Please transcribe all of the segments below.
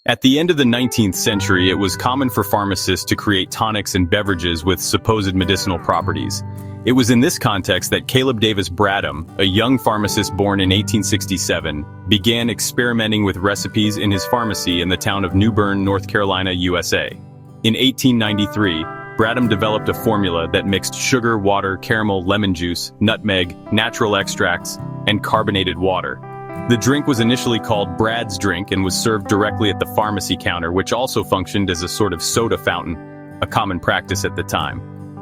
At the end of the 19th century, it was common for pharmacists to create tonics and beverages with supposed medicinal properties. It was in this context that Caleb Davis Bradham, a young pharmacist born in 1867, began experimenting with recipes in his pharmacy in the town of New Bern, North Carolina, USA. In 1893, Bradham developed a formula that mixed sugar, water, caramel, lemon juice, nutmeg, natural extracts, and carbonated water. The drink was initially called Brad's Drink and was served directly at the pharmacy counter, which also functioned as a sort of soda fountain, a common practice at the time.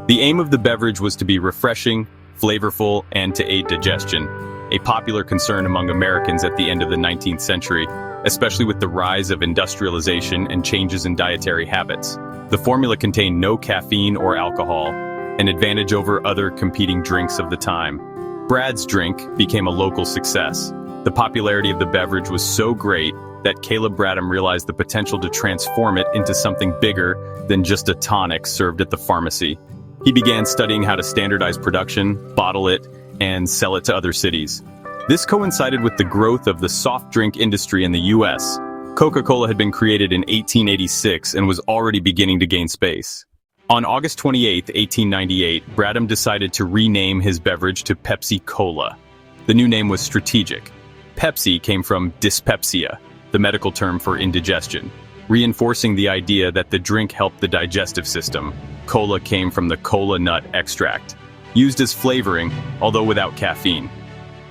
The aim of the beverage was to be refreshing, flavorful, and to aid digestion, a popular concern among Americans at the end of the 19th century, especially with the rise of industrialization and changes in dietary habits. The formula contained no caffeine or alcohol, an advantage over other competing drinks of the time. Brad's Drink became a local success. The popularity of the beverage was so great that Caleb Bradham realized the potential to transform it into something bigger than just a tonic served at the pharmacy. He began studying how to standardize production, bottle it, and sell it to other cities. This coincided with the growth of the soft drink industry in the U.S. Coca-Cola had been created in 1886 and was already beginning to gain space. On August 28, 1898, Bradham decided to rename his beverage to PepsiCola. The new name was strategic. Pepsi came from dyspepsia, the medical term for indigestion, reinforcing the idea that the drink helped the digestive system. Cola came from the cola nut extract, used as flavoring, although without caffeine.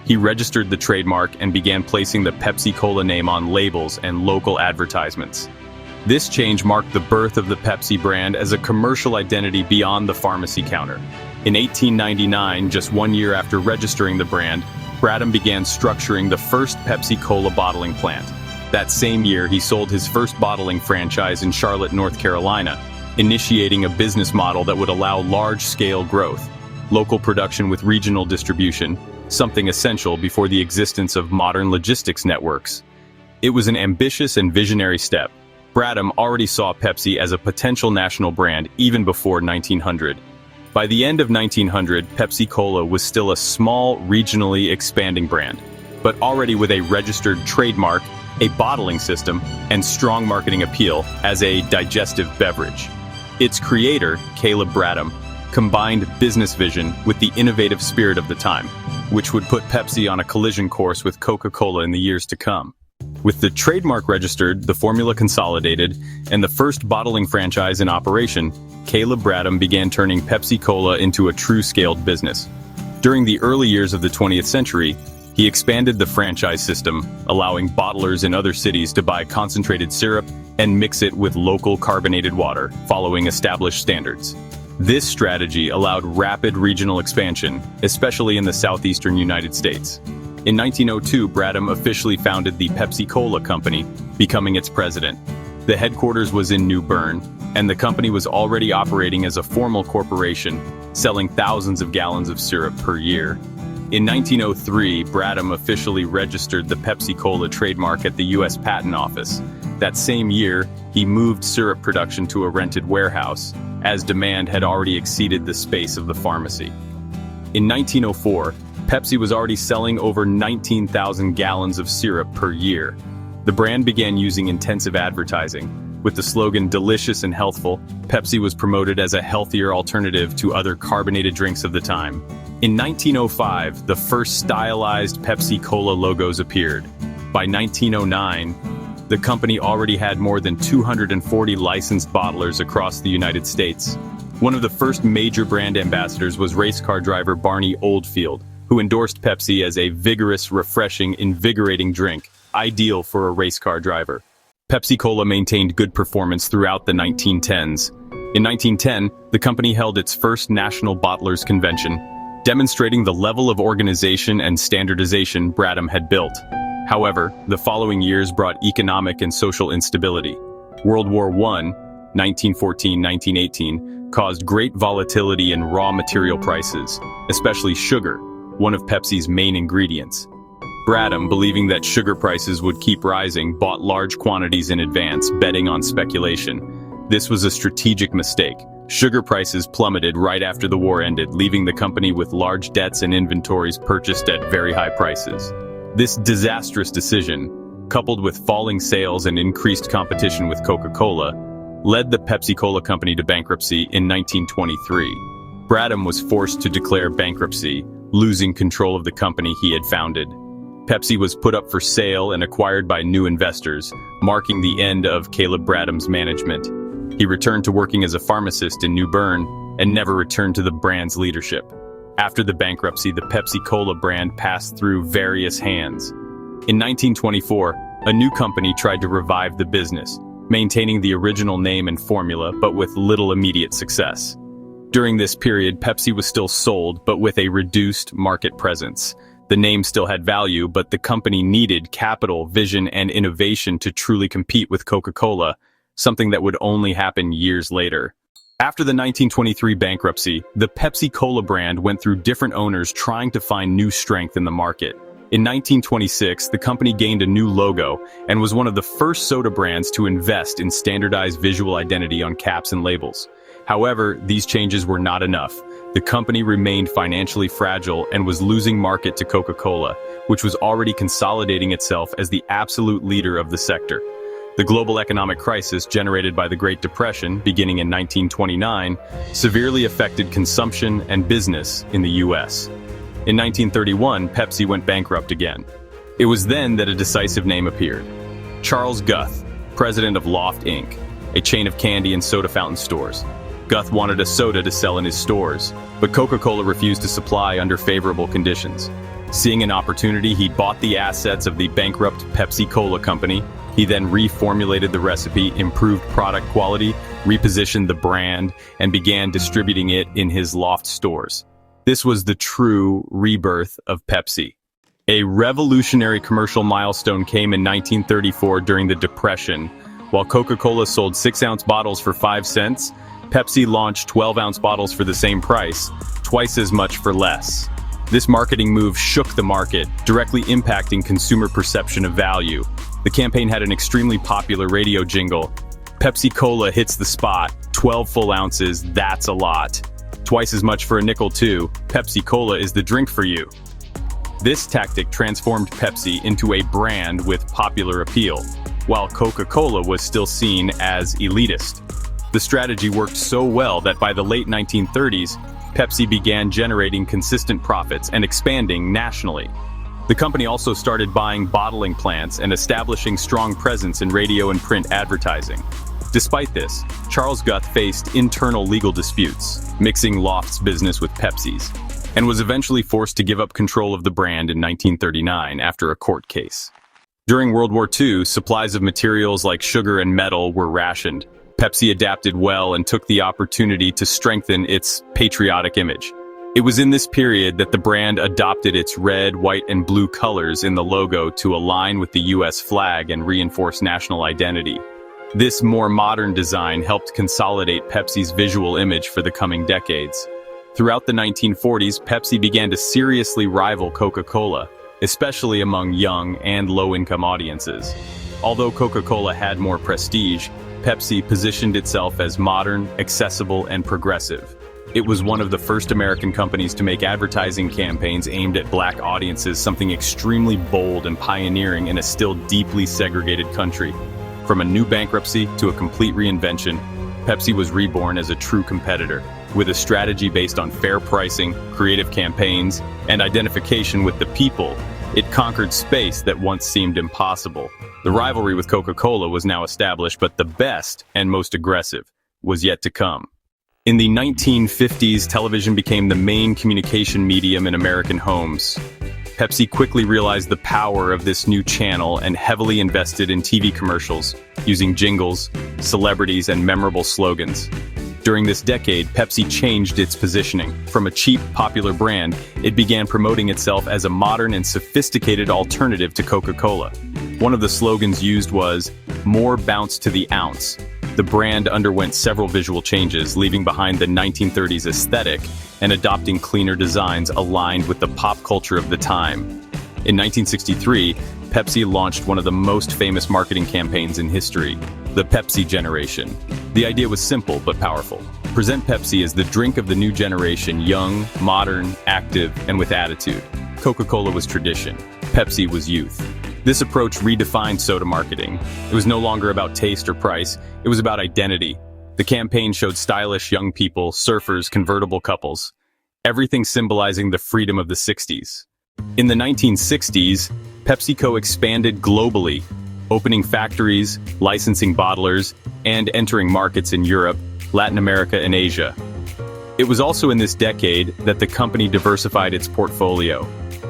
He registered the trademark and began placing the Pepsi-Cola name on labels and local advertisements. This change marked the birth of the Pepsi brand as a commercial identity beyond the pharmacy counter. In 1899, just 1 year after registering the brand, Bradham began structuring the first Pepsi-Cola bottling plant. That same year, he sold his first bottling franchise in Charlotte, North Carolina, initiating a business model that would allow large-scale growth, local production with regional distribution, something essential before the existence of modern logistics networks. It was an ambitious and visionary step. Bradham already saw Pepsi as a potential national brand even before 1900. By the end of 1900, Pepsi-Cola was still a small, regionally expanding brand, but already with a registered trademark, a bottling system, and strong marketing appeal as a digestive beverage. Its creator, Caleb Bradham, combined business vision with the innovative spirit of the time, which would put Pepsi on a collision course with Coca-Cola in the years to come. With the trademark registered, the formula consolidated, and the first bottling franchise in operation, Caleb Bradham began turning Pepsi-Cola into a true-scaled business. During the early years of the 20th century, he expanded the franchise system, allowing bottlers in other cities to buy concentrated syrup and mix it with local carbonated water, following established standards. This strategy allowed rapid regional expansion, especially in the southeastern United States. In 1902, Bradham officially founded the PepsiCola Company, becoming its president. The headquarters was in New Bern, and the company was already operating as a formal corporation, selling thousands of gallons of syrup per year. In 1903, Bradham officially registered the PepsiCola trademark at the U.S. Patent Office. That same year, he moved syrup production to a rented warehouse, as demand had already exceeded the space of the pharmacy. In 1904, Pepsi was already selling over 19,000 gallons of syrup per year. The brand began using intensive advertising. With the slogan "Delicious and Healthful," Pepsi was promoted as a healthier alternative to other carbonated drinks of the time. In 1905, the first stylized Pepsi-Cola logos appeared. By 1909, the company already had more than 240 licensed bottlers across the United States. One of the first major brand ambassadors was race car driver Barney Oldfield, who endorsed Pepsi as a vigorous, refreshing, invigorating drink, ideal for a race car driver. Pepsi-Cola maintained good performance throughout the 1910s. In 1910, the company held its first National Bottlers Convention, demonstrating the level of organization and standardization Bradham had built. However, the following years brought economic and social instability. World War I, 1914-1918, caused great volatility in raw material prices, especially sugar, one of Pepsi's main ingredients. Bradham, believing that sugar prices would keep rising, bought large quantities in advance, betting on speculation. This was a strategic mistake. Sugar prices plummeted right after the war ended, leaving the company with large debts and inventories purchased at very high prices. This disastrous decision coupled with falling sales and increased competition with Coca-Cola, led the PepsiCola company to bankruptcy in 1923. Bradham was forced to declare bankruptcy, losing control of the company he had founded. Pepsi was put up for sale and acquired by new investors, marking the end of Caleb Bradham's management. He returned to working as a pharmacist in New Bern and never returned to the brand's leadership. After the bankruptcy, the Pepsi-Cola brand passed through various hands. In 1924, a new company tried to revive the business, maintaining the original name and formula, but with little immediate success. During this period, Pepsi was still sold, but with a reduced market presence. The name still had value, but the company needed capital, vision, and innovation to truly compete with Coca-Cola, something that would only happen years later. After the 1923 bankruptcy, the Pepsi-Cola brand went through different owners trying to find new strength in the market. In 1926, the company gained a new logo and was one of the first soda brands to invest in standardized visual identity on caps and labels. However, these changes were not enough. The company remained financially fragile and was losing market to Coca-Cola, which was already consolidating itself as the absolute leader of the sector. The global economic crisis generated by the Great Depression, beginning in 1929, severely affected consumption and business in the U.S. In 1931, Pepsi went bankrupt again. It was then that a decisive name appeared. Charles Guth, president of Loft Inc., a chain of candy and soda fountain stores. Guth wanted a soda to sell in his stores, but Coca-Cola refused to supply under favorable conditions. Seeing an opportunity, he bought the assets of the bankrupt Pepsi-Cola company. He then reformulated the recipe, improved product quality, repositioned the brand, and began distributing it in his Loft stores. This was the true rebirth of Pepsi. A revolutionary commercial milestone came in 1934 during the Depression. While Coca-Cola sold 6-ounce bottles for 5 cents, Pepsi launched 12-ounce bottles for the same price, twice as much for less. This marketing move shook the market, directly impacting consumer perception of value. The campaign had an extremely popular radio jingle. Pepsi-Cola hits the spot, 12 full ounces, that's a lot. Twice as much for a nickel too, Pepsi-Cola is the drink for you. This tactic transformed Pepsi into a brand with popular appeal, while Coca-Cola was still seen as elitist. The strategy worked so well that by the late 1930s, Pepsi began generating consistent profits and expanding nationally. The company also started buying bottling plants and establishing strong presence in radio and print advertising. Despite this, Charles Guth faced internal legal disputes, mixing Loft's business with Pepsi's, and was eventually forced to give up control of the brand in 1939 after a court case. During World War II, supplies of materials like sugar and metal were rationed. Pepsi adapted well and took the opportunity to strengthen its patriotic image. It was in this period that the brand adopted its red, white, and blue colors in the logo to align with the U.S. flag and reinforce national identity. This more modern design helped consolidate Pepsi's visual image for the coming decades. Throughout the 1940s, Pepsi began to seriously rival Coca-Cola, especially among young and low-income audiences. Although Coca-Cola had more prestige, Pepsi positioned itself as modern, accessible, and progressive. It was one of the first American companies to make advertising campaigns aimed at black audiences, something extremely bold and pioneering in a still deeply segregated country. From a new bankruptcy to a complete reinvention, Pepsi was reborn as a true competitor. With a strategy based on fair pricing, creative campaigns, and identification with the people, it conquered space that once seemed impossible. The rivalry with Coca-Cola was now established, but the best and most aggressive was yet to come. In the 1950s, television became the main communication medium in American homes. Pepsi quickly realized the power of this new channel and heavily invested in TV commercials, using jingles, celebrities, and memorable slogans. During this decade, Pepsi changed its positioning. From a cheap, popular brand, it began promoting itself as a modern and sophisticated alternative to Coca-Cola. One of the slogans used was, "More bounce to the ounce." The brand underwent several visual changes, leaving behind the 1930s aesthetic and adopting cleaner designs aligned with the pop culture of the time. In 1963, Pepsi launched one of the most famous marketing campaigns in history, the Pepsi generation. The idea was simple but powerful. Present Pepsi as the drink of the new generation, young, modern, active, and with attitude. Coca-Cola was tradition. Pepsi was youth. This approach redefined soda marketing. It was no longer about taste or price, it was about identity. The campaign showed stylish young people, surfers, convertible couples, everything symbolizing the freedom of the 60s. In the 1960s, PepsiCo expanded globally, opening factories, licensing bottlers, and entering markets in Europe, Latin America, and Asia. It was also in this decade that the company diversified its portfolio.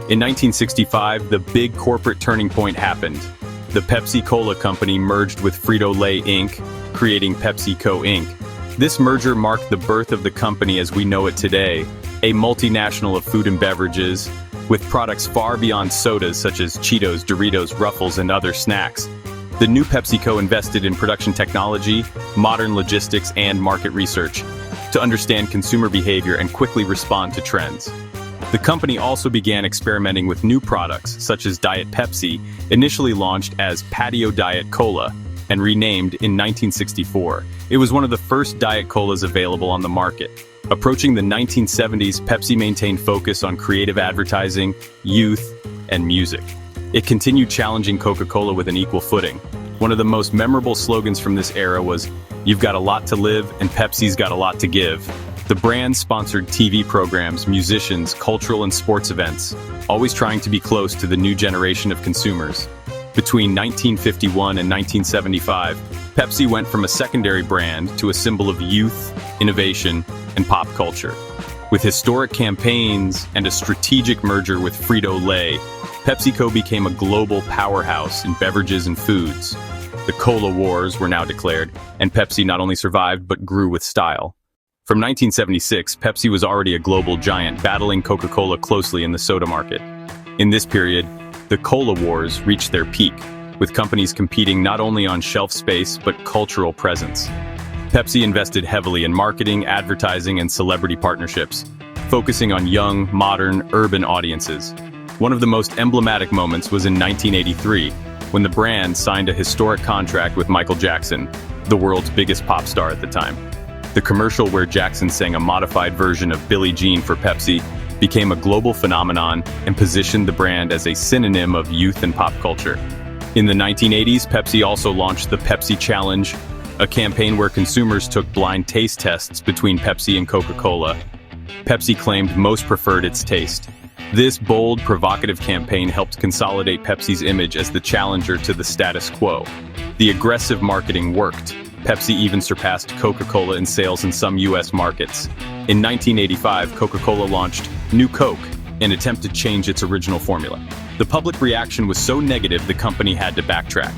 In 1965, the big corporate turning point happened. The Pepsi-Cola company merged with Frito-Lay Inc., creating PepsiCo Inc. This merger marked the birth of the company as we know it today, a multinational of food and beverages, with products far beyond sodas such as Cheetos, Doritos, Ruffles, and other snacks. The new PepsiCo invested in production technology, modern logistics, and market research to understand consumer behavior and quickly respond to trends. The company also began experimenting with new products, such as Diet Pepsi, initially launched as Patio Diet Cola, and renamed in 1964. It was one of the first Diet Colas available on the market. Approaching the 1970s, Pepsi maintained focus on creative advertising, youth, and music. It continued challenging Coca-Cola with an equal footing. One of the most memorable slogans from this era was, "You've got a lot to live, and Pepsi's got a lot to give." The brand sponsored TV programs, musicians, cultural and sports events, always trying to be close to the new generation of consumers. Between 1951 and 1975, Pepsi went from a secondary brand to a symbol of youth, innovation, and pop culture. With historic campaigns and a strategic merger with Frito-Lay, PepsiCo became a global powerhouse in beverages and foods. The Cola Wars were now declared, and Pepsi not only survived but grew with style. From 1976, Pepsi was already a global giant, battling Coca-Cola closely in the soda market. In this period, the Cola Wars reached their peak, with companies competing not only on shelf space but cultural presence. Pepsi invested heavily in marketing, advertising, and celebrity partnerships, focusing on young, modern, urban audiences. One of the most emblematic moments was in 1983, when the brand signed a historic contract with Michael Jackson, the world's biggest pop star at the time. The commercial where Jackson sang a modified version of Billie Jean for Pepsi became a global phenomenon and positioned the brand as a synonym of youth and pop culture. In the 1980s, Pepsi also launched the Pepsi Challenge, a campaign where consumers took blind taste tests between Pepsi and Coca-Cola. Pepsi claimed most preferred its taste. This bold, provocative campaign helped consolidate Pepsi's image as the challenger to the status quo. The aggressive marketing worked. Pepsi even surpassed Coca-Cola in sales in some U.S. markets. In 1985, Coca-Cola launched New Coke, an attempt to change its original formula. The public reaction was so negative the company had to backtrack.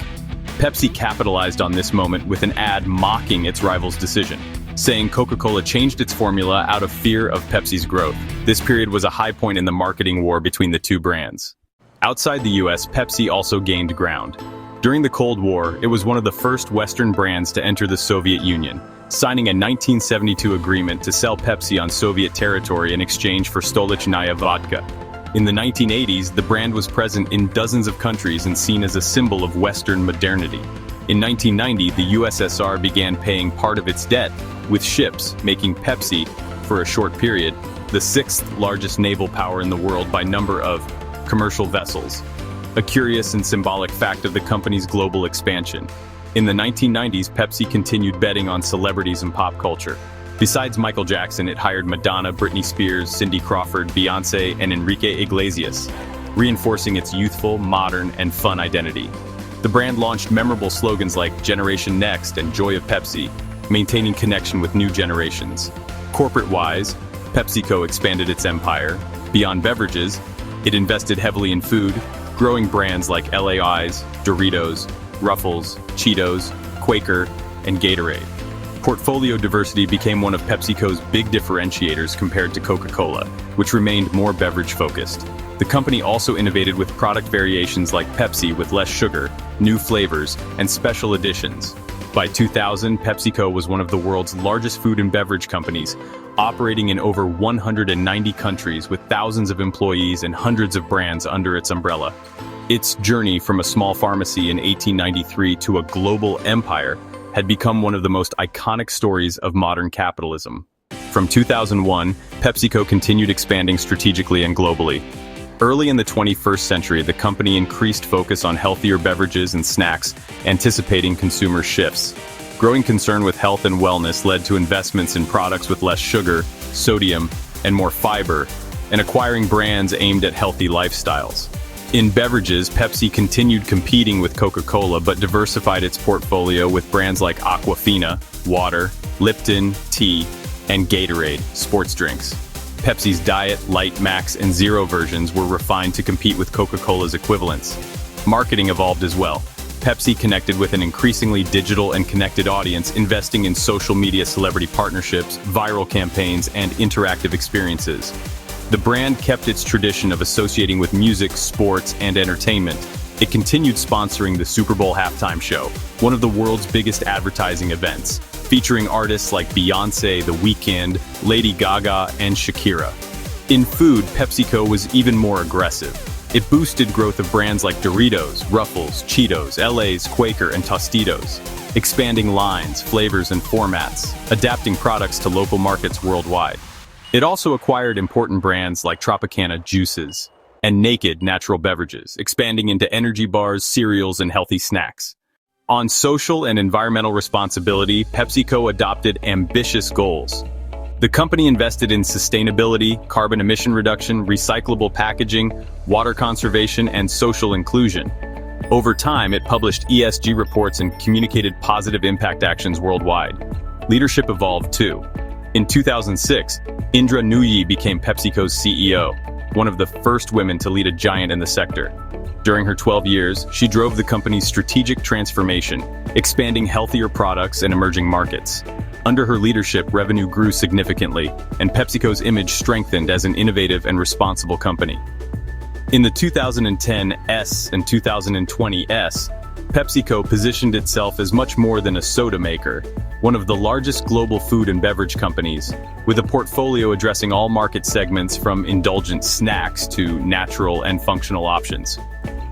Pepsi capitalized on this moment with an ad mocking its rival's decision, saying Coca-Cola changed its formula out of fear of Pepsi's growth. This period was a high point in the marketing war between the two brands. Outside the US, Pepsi also gained ground. During the Cold War, it was one of the first Western brands to enter the Soviet Union, signing a 1972 agreement to sell Pepsi on Soviet territory in exchange for Stolichnaya vodka. In the 1980s, the brand was present in dozens of countries and seen as a symbol of Western modernity. In 1990, the USSR began paying part of its debt with ships, making Pepsi, for a short period, the sixth largest naval power in the world by number of commercial vessels. A curious and symbolic fact of the company's global expansion. In the 1990s, Pepsi continued betting on celebrities and pop culture. Besides Michael Jackson, it hired Madonna, Britney Spears, Cindy Crawford, Beyoncé, and Enrique Iglesias, reinforcing its youthful, modern, and fun identity. The brand launched memorable slogans like Generation Next and Joy of Pepsi, maintaining connection with new generations. Corporate-wise, PepsiCo expanded its empire. Beyond beverages, it invested heavily in food, growing brands like LAI's, Doritos, Ruffles, Cheetos, Quaker, and Gatorade. Portfolio diversity became one of PepsiCo's big differentiators compared to Coca-Cola, which remained more beverage-focused. The company also innovated with product variations like Pepsi with less sugar, new flavors, and special editions. By 2000, PepsiCo was one of the world's largest food and beverage companies, operating in over 190 countries with thousands of employees and hundreds of brands under its umbrella. Its journey from a small pharmacy in 1893 to a global empire had become one of the most iconic stories of modern capitalism. From 2001, PepsiCo continued expanding strategically and globally. Early in the 21st century, the company increased focus on healthier beverages and snacks, anticipating consumer shifts. Growing concern with health and wellness led to investments in products with less sugar, sodium, and more fiber, and acquiring brands aimed at healthy lifestyles. In beverages, Pepsi continued competing with Coca-Cola but diversified its portfolio with brands like Aquafina, water, Lipton, tea, and Gatorade, sports drinks. Pepsi's Diet, Light, Max, and Zero versions were refined to compete with Coca-Cola's equivalents. Marketing evolved as well. Pepsi connected with an increasingly digital and connected audience, investing in social media celebrity partnerships, viral campaigns, and interactive experiences. The brand kept its tradition of associating with music, sports, and entertainment. It continued sponsoring the Super Bowl halftime show, one of the world's biggest advertising events, featuring artists like Beyoncé, The Weeknd, Lady Gaga, and Shakira. In food, PepsiCo was even more aggressive. It boosted growth of brands like Doritos, Ruffles, Cheetos, LA's, Quaker, and Tostitos, expanding lines, flavors, and formats, adapting products to local markets worldwide. It also acquired important brands like Tropicana juices and Naked natural beverages, expanding into energy bars, cereals, and healthy snacks. On social and environmental responsibility, PepsiCo adopted ambitious goals. The company invested in sustainability, carbon emission reduction, recyclable packaging, water conservation, and social inclusion. Over time, it published ESG reports and communicated positive impact actions worldwide. Leadership evolved too. In 2006, Indra Nooyi became PepsiCo's CEO, one of the first women to lead a giant in the sector. During her 12 years, she drove the company's strategic transformation, expanding healthier products and emerging markets. Under her leadership, revenue grew significantly, and PepsiCo's image strengthened as an innovative and responsible company. In the 2010s and 2020s, PepsiCo positioned itself as much more than a soda maker, one of the largest global food and beverage companies, with a portfolio addressing all market segments from indulgent snacks to natural and functional options.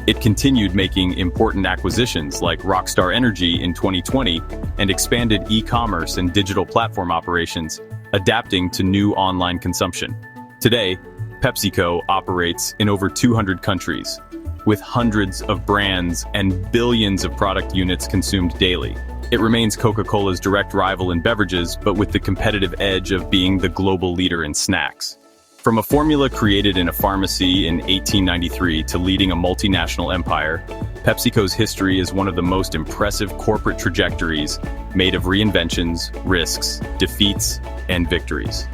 It continued making important acquisitions like Rockstar Energy in 2020 and expanded e-commerce and digital platform operations, adapting to new online consumption. Today, PepsiCo operates in over 200 countries, with hundreds of brands and billions of product units consumed daily. It remains Coca-Cola's direct rival in beverages, but with the competitive edge of being the global leader in snacks. From a formula created in a pharmacy in 1893 to leading a multinational empire, PepsiCo's history is one of the most impressive corporate trajectories made of reinventions, risks, defeats, and victories.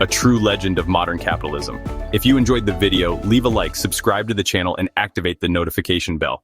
A true legend of modern capitalism. If you enjoyed the video, leave a like, subscribe to the channel, and activate the notification bell.